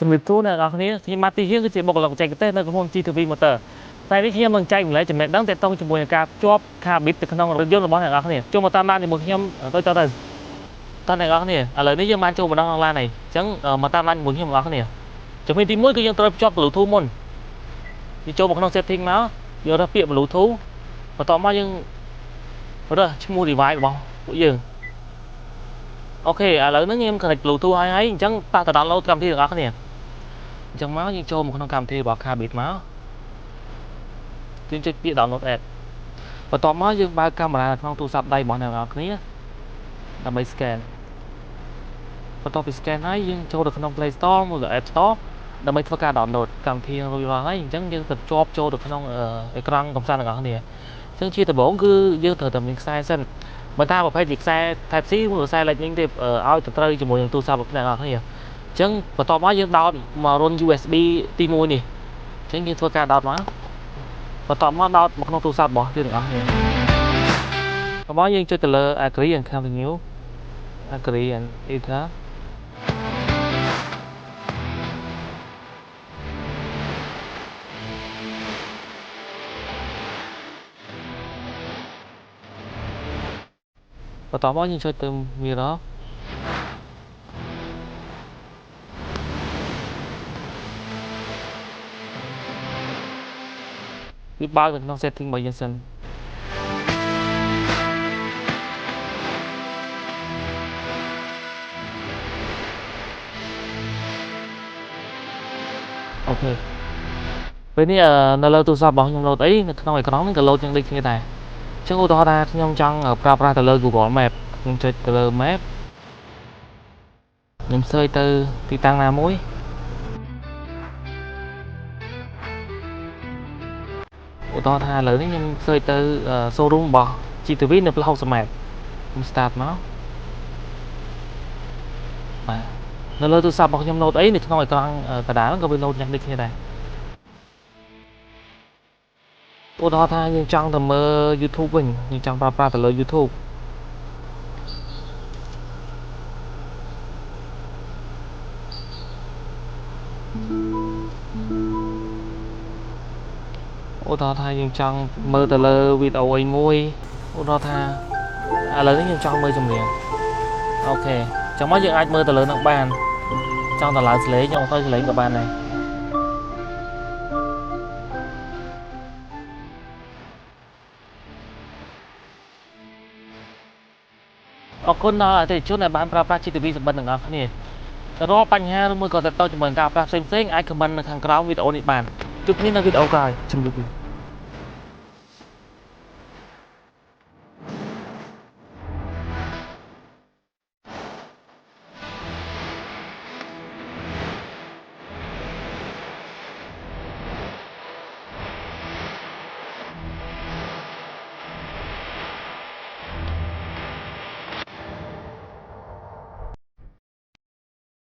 ជំរាបសួរអ្នកនរគ្នាខ្ញុំម៉ាទីហៀងគឺជាបុគ្គលិកបច្ចេកទេសនៅក្រុម GTV Motor តែនេះខ្ញុំនឹងចែកម្លែកចំណេះដឹងទាក់ទងជាមួយនឹងការភ្ជាប់ Carbide ទៅក្នុងរថយន្តរបស់អ្នកនរគ្នាចូលមកតាមដានជាមួយខ្ញុំទៅតើអ្នកនរគ្នាឥឡូវនេះយើងបានចូលម្ដងអនឡាញហើយអញ្ចឹងមកតាមដានជាមួយខ្ញុំអ្នកនរគ្នាជំហានទី1គឺយើងត្រូវភ្ជាប់ Bluetooth មុនយើងចូលមកក្នុង setting មកយករើសពាក្យ Bluetooth បន្ទាប់មកយើងរើសឈ្មោះ device របស់ពួកយើងអូខេឥឡូវហ្នឹងខ្ញុំ connect Bluetooth ហើយអញ្ចឹងតោះទៅ download កម្មវិធីរបស់អ្នកគ្នាអញ្ចឹងមកយើងចូលមកក្នុងកម្មវិធីរបស់ Carbide មកយើងចុចពាក្យ download app បន្ទាប់មកយើងបើកកាមេរ៉ាក្នុងទូរស័ព្ទដៃរបស់អ្នកនរគ្នាដើម្បី scan បន្ទាប់ពី scan ហើយយើងចូលទៅក្នុង Play Store ឬ App Store ដើម្បីធ្វើការ download កម្មវិធីរួចរាល់ហើយអញ្ចឹងយើងទៅជាប់ចូលទៅក្នុងអេក្រង់កំសាន្តអ្នកនរគ្នាអញ្ចឹងជាដំបូងគឺយើងត្រូវតែមានខ្សែសិនបើតាមប្រភេទជាខ្សែ Type C ឬខ្សែ Lightning ទេឲ្យទៅត្រូវជាមួយនឹងទូរស័ព្ទរបស់អ្នកនរគ្នាអញ្ចឹងបន្ទាប់មកយើងដោតមករុន USB ទី1នេះអញ្ចឹងយើងធ្វើការដោតមកបន្ទាប់មកដោតមកក្នុងទូរស័ព្ទរបស់យើងទាំងអស់គ្នារបស់យើងចុចទៅលើ Agree and Continue Agree and Enter បន្ទាប់មកយើងចុចទៅ Mirror វាបើកនៅក្នុង setting របស់យើងសិនអូខេពេលនេះនៅលើទូរស័ព្ទរបស់ខ្ញុំ load អីនៅក្នុងអេក្រង់នេះក៏ load យ៉ាងដូចគ្នាដែរអញ្ចឹងឧទាហរណ៍ថាខ្ញុំចង់ប្រើប្រាស់ទៅលើ Google Map ខ្ញុំចុចទៅលើ Map ខ្ញុំ search ទៅទីតាំងណាមួយឧទាហរណ៍ថាឥឡូវនេះខ្ញុំ search ទៅ showroom របស់ GTV នៅផ្លូវ60ម៉ែត្រខ្ញុំ start មកបាទនៅលើទូរស័ព្ទរបស់ខ្ញុំ load អីនៅក្នុងអេក្រង់កណ្ដាលក៏វា load យ៉ាងដូចគ្នាដែរឧទាហរណ៍ថាយើងចង់ទៅមើល YouTube វិញយើងចង់ប្រើប្រាស់ទៅលើ YouTube ឧទាហរណ៍ថាយើងចង់មើលទៅលើវីដេអូអីមួយឧទាហរណ៍ថាឥឡូវនេះខ្ញុំចង់មើលចម្រៀងអូខេចាំមកយើងអាចមើលទៅលើនឹងបានចង់តម្លើងសលេងចង់ទៅសលេងក៏បានដែរអរគុណដល់អតិថិជនដែលបានប្រើប្រាស់ GTV សម្បត្តិទាំងអស់គ្នារាល់បញ្ហាឬមួយក៏ទាក់ទងជាមួយនឹងការប្រើប្រាស់ផ្សេងៗអាច comment នៅខាងក្រោមវីដេអូនេះបានជួបគ្នានៅវីដេអូក្រោយជម្រាបលា